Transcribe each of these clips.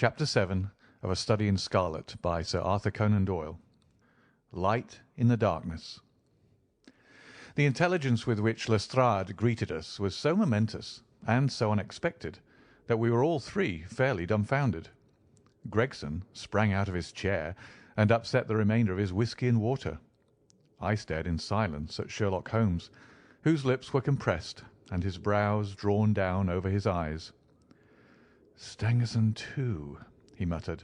Chapter 7 of A Study in Scarlet by Sir Arthur Conan Doyle. Light in the Darkness. The intelligence with which Lestrade greeted us was so momentous and so unexpected that we were all three fairly dumbfounded. Gregson sprang out of his chair and upset the remainder of his whisky and water. I stared in silence at Sherlock Holmes, whose lips were compressed and his brows drawn down over his eyes. "Stangerson too," he muttered.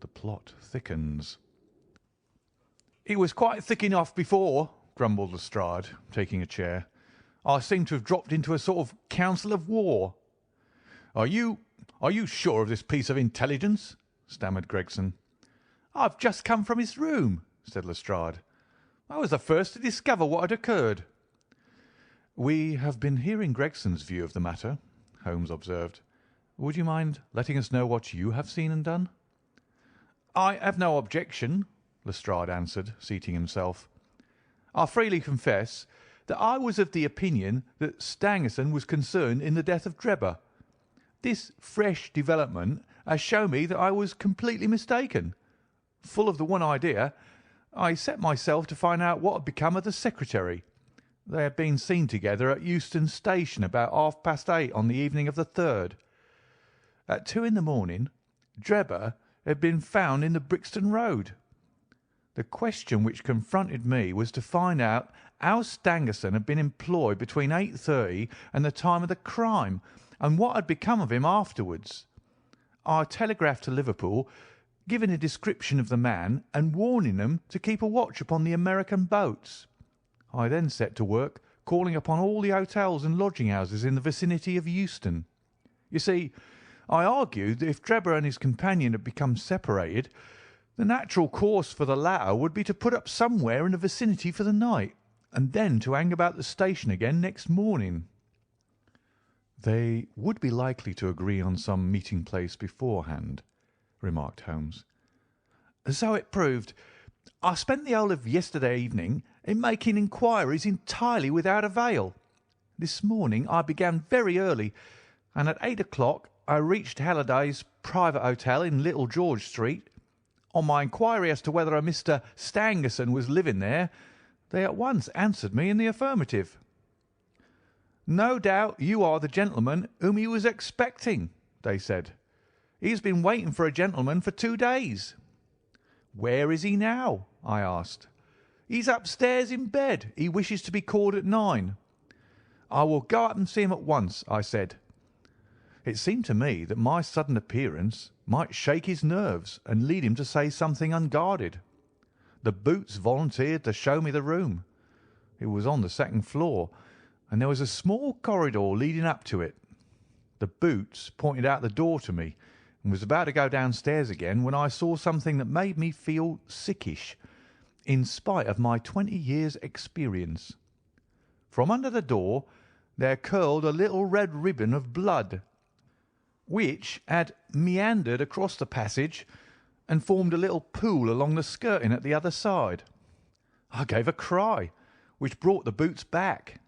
"The plot thickens." "It was quite thick enough before," grumbled Lestrade, taking a chair. "I seem to have dropped into a sort of council of war." Are you sure of this piece of intelligence?" stammered Gregson. "I've just come from his room," said Lestrade. "I was the first to discover what had occurred." "We have been hearing Gregson's view of the matter," Holmes observed. "Would you mind letting us know what you have seen and done?" "I have no objection," Lestrade answered, seating himself. "I freely confess that I was of the opinion that Stangerson was concerned in the death of Drebber. This fresh development has shown me that I was completely mistaken. Full of the one idea, I set myself to find out what had become of the secretary. They had been seen together at Euston Station about 8:30 on the evening of the 3rd. At 2 in the morning, Drebber had been found in the Brixton Road. The question which confronted me was to find out how Stangerson had been employed between 8:30 and the time of the crime, and what had become of him afterwards. I telegraphed to Liverpool, giving a description of the man and warning them to keep a watch upon the American boats. I then set to work calling upon all the hotels and lodging-houses in the vicinity of Euston. You see, I argued that if Drebber and his companion had become separated, the natural course for the latter would be to put up somewhere in the vicinity for the night, and then to hang about the station again next morning." "They would be likely to agree on some meeting place beforehand," remarked Holmes. "So it proved. I spent the whole of yesterday evening in making inquiries entirely without avail. This morning I began very early, and at 8 o'clock I reached Halliday's private hotel in Little George Street. On my inquiry as to whether a Mr. Stangerson was living there, they at once answered me in the affirmative. 'No doubt you are the gentleman whom he was expecting,' they said. 'He has been waiting for a gentleman for 2 days.' 'Where is he now?' I asked. 'He's upstairs in bed. He wishes to be called at 9.' 'I will go up and see him at once,' I said. It seemed to me that my sudden appearance might shake his nerves and lead him to say something unguarded. The Boots volunteered to show me the room. It was on the second floor, and there was a small corridor leading up to it. The Boots pointed out the door to me and was about to go downstairs again when I saw something that made me feel sickish, in spite of my 20 years' experience. From under the door there curled a little red ribbon of blood, which had meandered across the passage and formed a little pool along the skirting at the other side. I gave a cry, which brought the Boots back.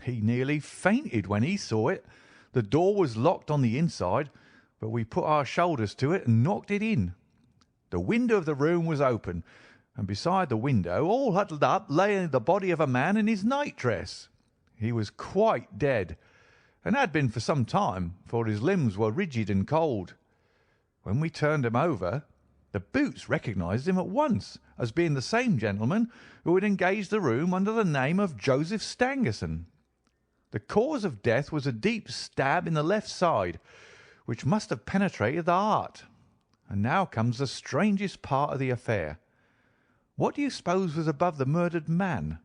He nearly fainted when he saw it. The door was locked on the inside, but we put our shoulders to it and knocked it in. The window of the room was open, and beside the window, all huddled up, lay the body of a man in his nightdress. He was quite dead, and had been for some time, for his limbs were rigid and cold. When we turned him over, the Boots recognised him at once as being the same gentleman who had engaged the room under the name of Joseph Stangerson. The cause of death was a deep stab in the left side, which must have penetrated the heart. And now comes the strangest part of the affair. What do you suppose was above the murdered man?"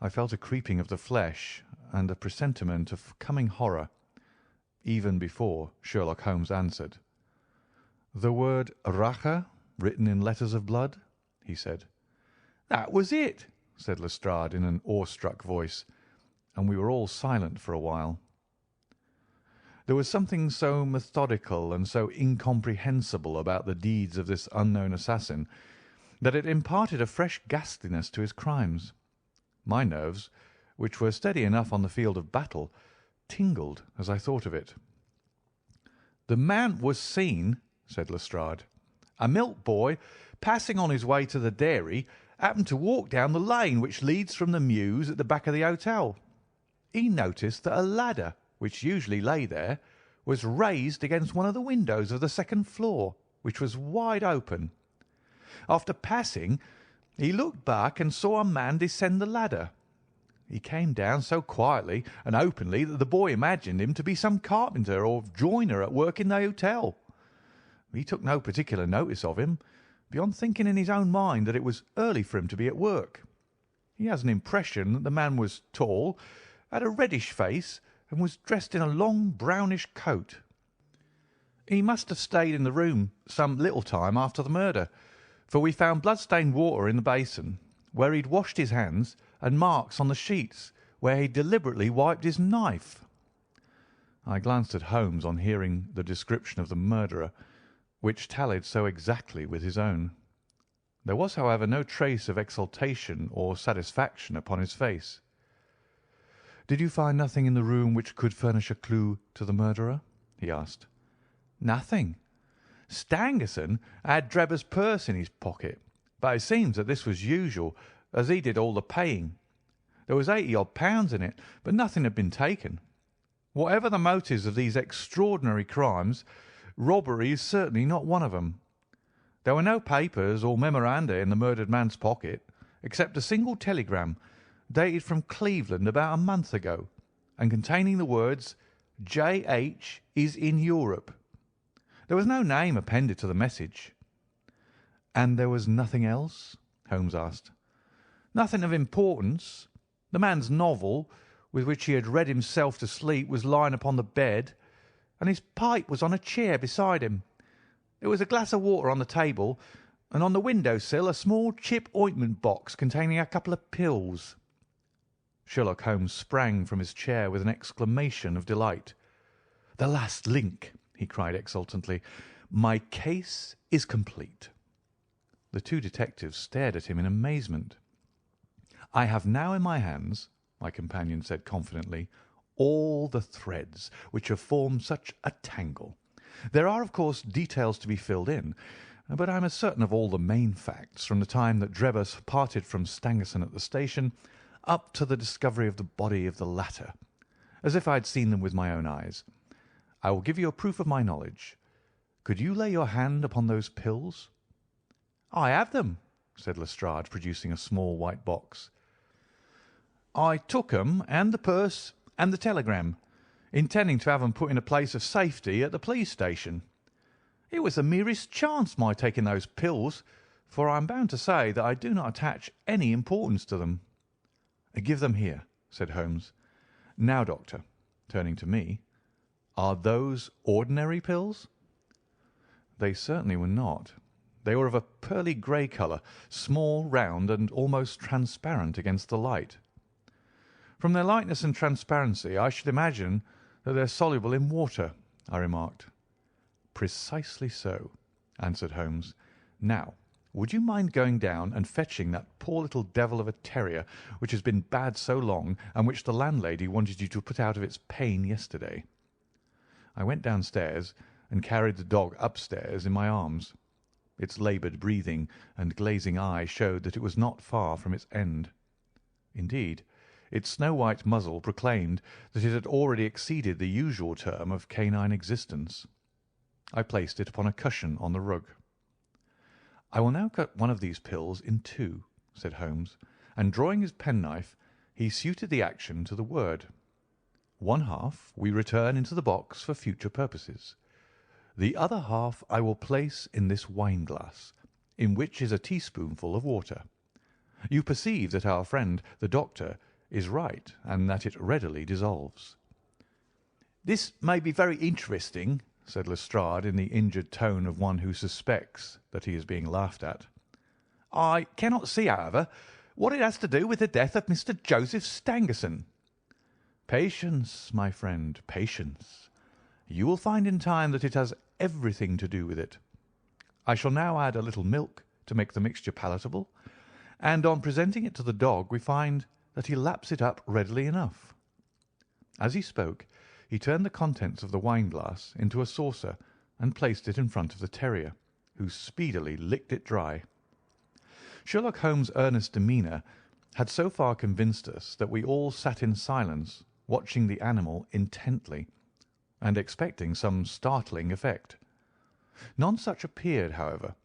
I felt a creeping of the flesh and a presentiment of coming horror, even before Sherlock Holmes answered. "The word Rache written in letters of blood," he said. "That was it," said Lestrade in an awestruck voice, and we were all silent for a while. There was something so methodical and so incomprehensible about the deeds of this unknown assassin that it imparted a fresh ghastliness to his crimes. My nerves, which were steady enough on the field of battle, tingled as I thought of it. "The man was seen," said Lestrade. "A milk boy, passing on his way to the dairy, happened to walk down the lane which leads from the mews at the back of the hotel. He noticed that a ladder, which usually lay there, was raised against one of the windows of the second floor, which was wide open. After passing, he looked back and saw a man descend the ladder. He came down so quietly and openly that the boy imagined him to be some carpenter or joiner at work in the hotel. He took no particular notice of him, beyond thinking in his own mind that it was early for him to be at work. He has an impression that the man was tall, had a reddish face, and was dressed in a long brownish coat. He must have stayed in the room some little time after the murder, for we found blood-stained water in the basin, where he'd washed his hands, and marks on the sheets, where he deliberately wiped his knife." I glanced at Holmes on hearing the description of the murderer, which tallied so exactly with his own. There was, however, no trace of exultation or satisfaction upon his face. "Did you find nothing in the room which could furnish a clue to the murderer?" he asked. "Nothing. Stangerson had Drebber's purse in his pocket, but it seems that this was usual, as he did all the paying. There was 80-odd pounds in it, but nothing had been taken. Whatever the motives of these extraordinary crimes, robbery is certainly not one of them. There were no papers or memoranda in the murdered man's pocket, except a single telegram dated from Cleveland about a month ago, and containing the words, 'J.H. is in Europe.' There was no name appended to the message." "And there was nothing else?" Holmes asked. "Nothing of importance. The man's novel, with which he had read himself to sleep, was lying upon the bed, and his pipe was on a chair beside him. There was a glass of water on the table, and on the window-sill a small chip ointment box containing a couple of pills." Sherlock Holmes sprang from his chair with an exclamation of delight. "The last link!" he cried exultantly. "My case is complete." The two detectives stared at him in amazement. "I have now in my hands," my companion said confidently, "all the threads which have formed such a tangle. There are, of course, details to be filled in, but I am as certain of all the main facts from the time that Drebber parted from Stangerson at the station up to the discovery of the body of the latter, as if I had seen them with my own eyes. I will give you a proof of my knowledge. Could you lay your hand upon those pills?" "I have them," said Lestrade, producing a small white box. "I took 'em and the purse and the telegram, intending to have 'em put in a place of safety at the police station. It was the merest chance my taking those pills, for I am bound to say that I do not attach any importance to them." "Give them here," said Holmes. "Now, Doctor," turning to me, "are those ordinary pills?" They certainly were not. They were of a pearly grey colour, small, round, and almost transparent against the light. "From their lightness and transparency, I should imagine that they are soluble in water," I remarked. "Precisely so," answered Holmes. "Now, would you mind going down and fetching that poor little devil of a terrier which has been bad so long, and which the landlady wanted you to put out of its pain yesterday?" I went downstairs and carried the dog upstairs in my arms. Its laboured breathing and glazing eye showed that it was not far from its end. Indeed, its snow-white muzzle proclaimed that it had already exceeded the usual term of canine existence. I placed it upon a cushion on the rug. "I will now cut one of these pills in two," said Holmes, and drawing his penknife, he suited the action to the word. "One half we return into the box for future purposes. The other half I will place in this wine-glass, in which is a teaspoonful of water. You perceive that our friend, the doctor, is right, and that it readily dissolves." "This may be very interesting," said Lestrade in the injured tone of one who suspects that he is being laughed at. "I cannot see, however, what it has to do with the death of Mr. Joseph Stangerson." "Patience, my friend, patience. You will find in time that it has everything to do with it. I shall now add a little milk to make the mixture palatable, and on presenting it to the dog we find that he laps it up readily enough." As he spoke, he turned the contents of the wine-glass into a saucer and placed it in front of the terrier, who speedily licked it dry. Sherlock Holmes' earnest demeanour had so far convinced us that we all sat in silence, watching the animal intently, and expecting some startling effect. None such appeared, however.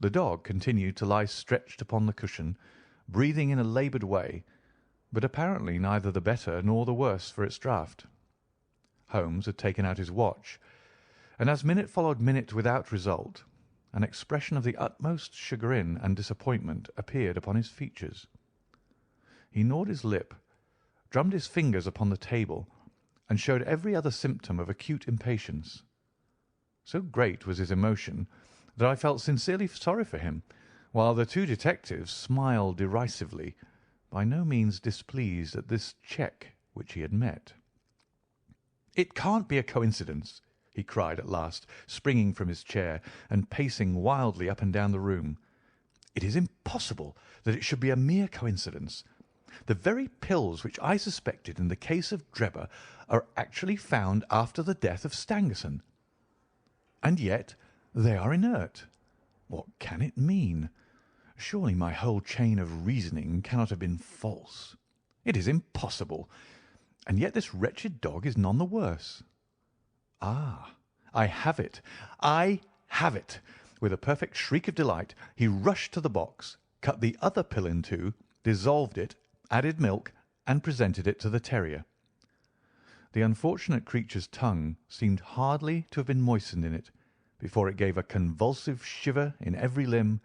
The dog continued to lie stretched upon the cushion, breathing in a laboured way, but apparently neither the better nor the worse for its draught. Holmes had taken out his watch, and as minute followed minute without result, an expression of the utmost chagrin and disappointment appeared upon his features. He gnawed his lip, drummed his fingers upon the table, and showed every other symptom of acute impatience. So great was his emotion that I felt sincerely sorry for him, while the two detectives smiled derisively, by no means displeased at this check which he had met. "It can't be a coincidence," he cried at last, springing from his chair and pacing wildly up and down the room. "It is impossible that it should be a mere coincidence. The very pills which I suspected in the case of Drebber are actually found after the death of Stangerson. And yet they are inert. What can it mean? Surely my whole chain of reasoning cannot have been false. It is impossible. And yet this wretched dog is none the worse. Ah, I have it! I have it!" With a perfect shriek of delight, he rushed to the box, cut the other pill in two, dissolved it, added milk, and presented it to the terrier. The unfortunate creature's tongue seemed hardly to have been moistened in it before it gave a convulsive shiver in every limb,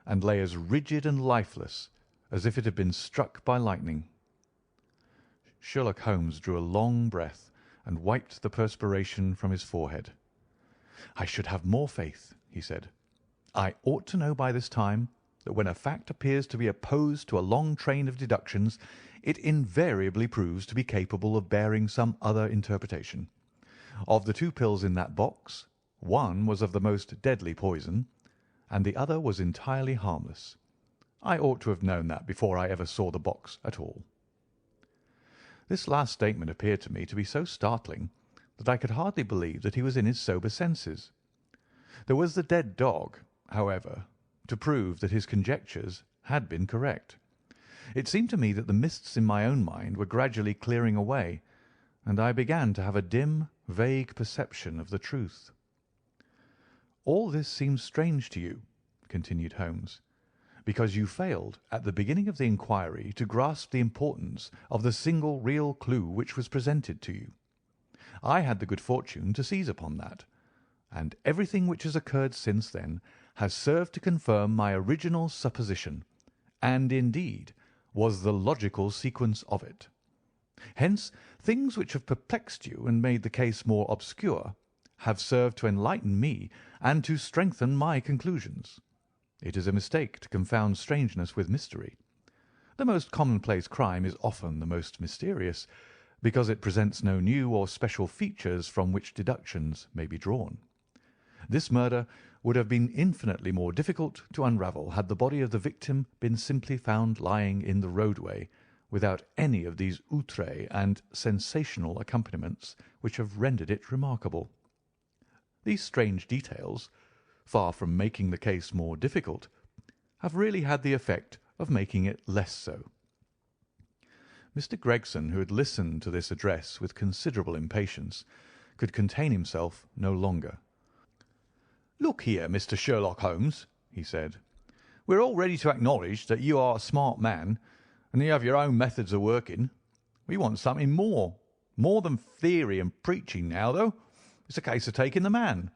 and lay as rigid and lifeless as if it had been struck by lightning. Sherlock Holmes drew a long breath and wiped the perspiration from his forehead. "I should have more faith," he said. "I ought to know by this time that when a fact appears to be opposed to a long train of deductions, it invariably proves to be capable of bearing some other interpretation. Of the two pills in that box, one was of the most deadly poison, and the other was entirely harmless. I ought to have known that before I ever saw the box at all." This last statement appeared to me to be so startling that I could hardly believe that he was in his sober senses. There was the dead dog, however, to prove that his conjectures had been correct. It seemed to me that the mists in my own mind were gradually clearing away, and I began to have a dim, vague perception of the truth. "All this seems strange to you," continued Holmes, "because you failed at the beginning of the inquiry to grasp the importance of the single real clue which was presented to you. I had the good fortune to seize upon that, and everything which has occurred since then has served to confirm my original supposition, and, indeed, was the logical sequence of it. Hence, things which have perplexed you and made the case more obscure have served to enlighten me and to strengthen my conclusions. It is a mistake to confound strangeness with mystery. The most commonplace crime is often the most mysterious, because it presents no new or special features from which deductions may be drawn. This murder would have been infinitely more difficult to unravel had the body of the victim been simply found lying in the roadway, without any of these outrés and sensational accompaniments which have rendered it remarkable. These strange details, far from making the case more difficult, have really had the effect of making it less so." Mr. Gregson, who had listened to this address with considerable impatience, could contain himself no longer. "Look here, Mr. Sherlock Holmes," he said, "we're all ready to acknowledge that you are a smart man, and you have your own methods of working. We want something more than theory and preaching now, though. It's a case of taking the man.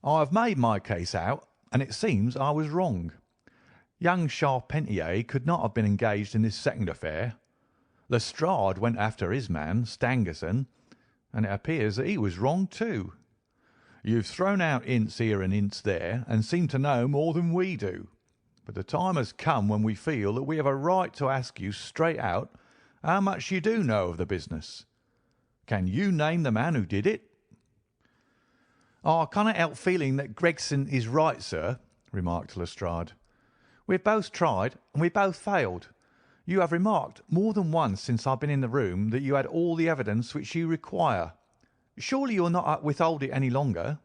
I have made my case out, and it seems I was wrong. Young Charpentier could not have been engaged in this second affair. Lestrade went after his man, Stangerson, and it appears that he was wrong too. You've thrown out hints here and hints there, and seem to know more than we do. But the time has come when we feel that we have a right to ask you straight out how much you do know of the business. Can you name the man who did it?" "I cannot help feeling that Gregson is right, sir," remarked Lestrade. "We have both tried, and we both failed. You have remarked more than once since I've been in the room that you had all the evidence which you require. Surely you will not withhold it any longer?"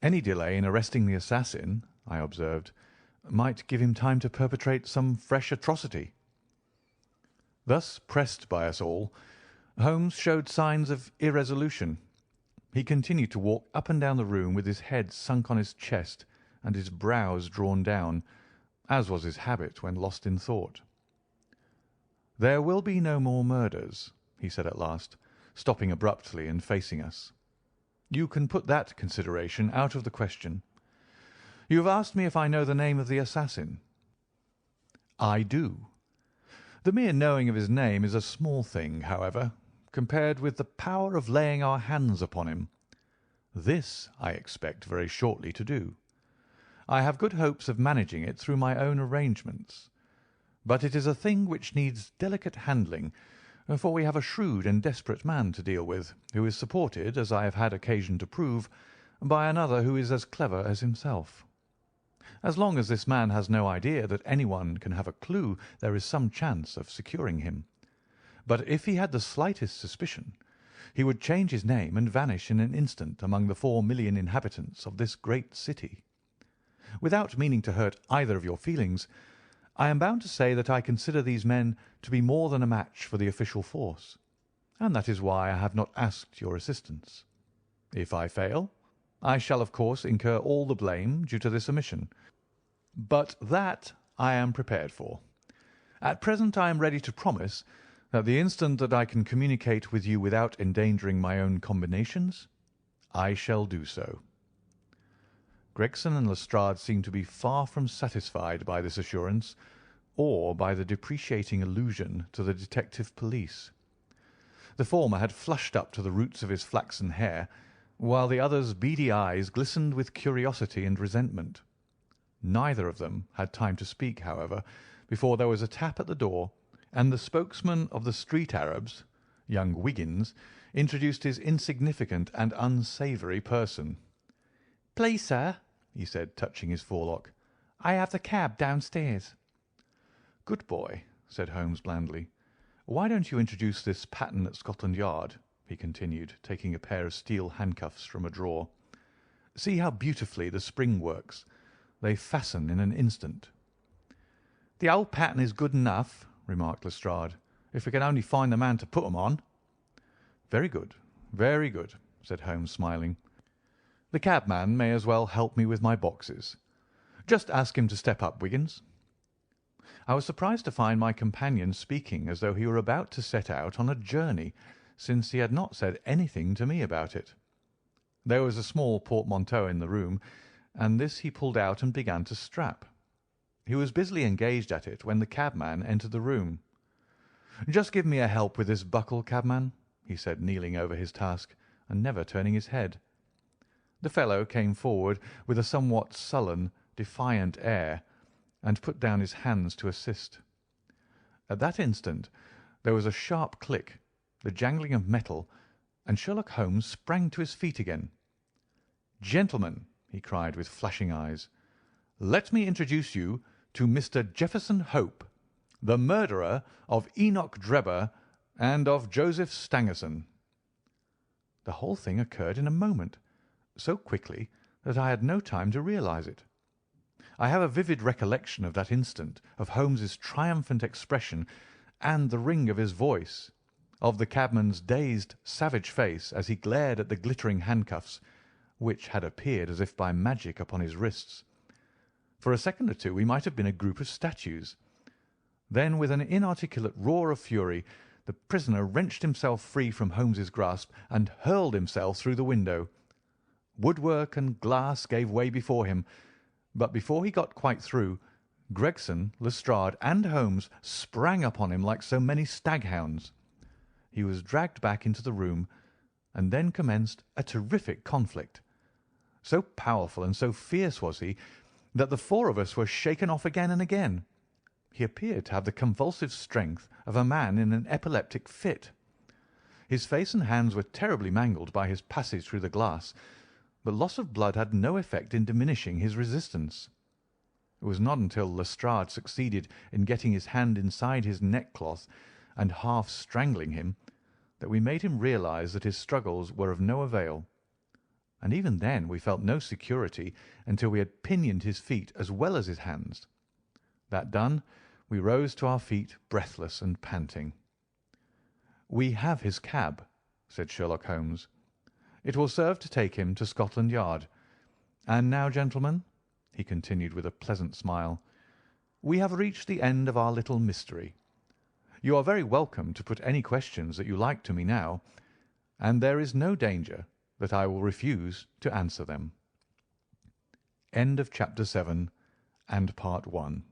"Any delay in arresting the assassin," I observed, "might give him time to perpetrate some fresh atrocity." Thus pressed by us all, Holmes showed signs of irresolution. He continued to walk up and down the room with his head sunk on his chest and his brows drawn down, as was his habit when lost in thought. "There will be no more murders," he said at last, stopping abruptly and facing us. "You can put that consideration out of the question. You have asked me if I know the name of the assassin. I do. The mere knowing of his name is a small thing, however, compared with the power of laying our hands upon him. This I expect very shortly to do. I have good hopes of managing it through my own arrangements. But it is a thing which needs delicate handling, for we have a shrewd and desperate man to deal with, who is supported, as I have had occasion to prove, by another who is as clever as himself. As long as this man has no idea that anyone can have a clue, there is some chance of securing him. But if he had the slightest suspicion, he would change his name and vanish in an instant among the 4 million inhabitants of this great city. Without meaning to hurt either of your feelings, I am bound to say that I consider these men to be more than a match for the official force, and that is why I have not asked your assistance. If I fail, I shall of course incur all the blame due to this omission, but that I am prepared for. At present I am ready to promise that the instant that I can communicate with you without endangering my own combinations, I shall do so." Gregson and Lestrade seemed to be far from satisfied by this assurance, or by the depreciating allusion to the detective police. The former had flushed up to the roots of his flaxen hair, while the other's beady eyes glistened with curiosity and resentment. Neither of them had time to speak, however, before there was a tap at the door, and the spokesman of the street Arabs, young Wiggins, introduced his insignificant and unsavoury person. "Please, sir," he said, touching his forelock, "I have the cab downstairs." "Good boy," said Holmes blandly. "Why don't you introduce this pattern at Scotland Yard?" he continued, taking a pair of steel handcuffs from a drawer. "See how beautifully the spring works. They fasten in an instant." "The old pattern is good enough," remarked Lestrade, "if we can only find the man to put them on." Very good, said Holmes, smiling. "The cabman may as well help me with my boxes. Just ask him to step up, Wiggins." I was surprised to find my companion speaking as though he were about to set out on a journey, since he had not said anything to me about it. There was a small portmanteau in the room, and this he pulled out and began to strap. He was busily engaged at it when the cabman entered the room. "Just give me a help with this buckle, cabman," he said, kneeling over his task and never turning his head. The fellow came forward with a somewhat sullen, defiant air, and put down his hands to assist. At that instant there was a sharp click, the jangling of metal, and Sherlock Holmes sprang to his feet again. "Gentlemen," he cried with flashing eyes, "let me introduce you to Mr. Jefferson Hope, the murderer of Enoch Drebber and of Joseph Stangerson." The whole thing occurred in a moment, so quickly that I had no time to realize it. I have a vivid recollection of that instant, of Holmes's triumphant expression and the ring of his voice, of the cabman's dazed, savage face as he glared at the glittering handcuffs, which had appeared as if by magic upon his wrists. For a second or two we might have been a group of statues. Then, with an inarticulate roar of fury, the prisoner wrenched himself free from Holmes's grasp and hurled himself through the window. Woodwork and glass gave way before him, but before he got quite through, Gregson, Lestrade, and Holmes sprang upon him like so many staghounds. He was dragged back into the room, and then commenced a terrific conflict. So powerful and so fierce was he that the four of us were shaken off again and again. He appeared to have the convulsive strength of a man in an epileptic fit. His face and hands were terribly mangled by his passage through the glass, but loss of blood had no effect in diminishing his resistance. It was not until Lestrade succeeded in getting his hand inside his neckcloth and half strangling him that we made him realize that his struggles were of no avail, and even then we felt no security until we had pinioned his feet as well as his hands. That done, we rose to our feet breathless and panting. "We have his cab," said Sherlock Holmes. "It will serve to take him to Scotland Yard. And now, gentlemen," he continued with a pleasant smile, "we have reached the end of our little mystery. You are very welcome to put any questions that you like to me now, and there is no danger that I will refuse to answer them." End of Chapter 7 and Part 1.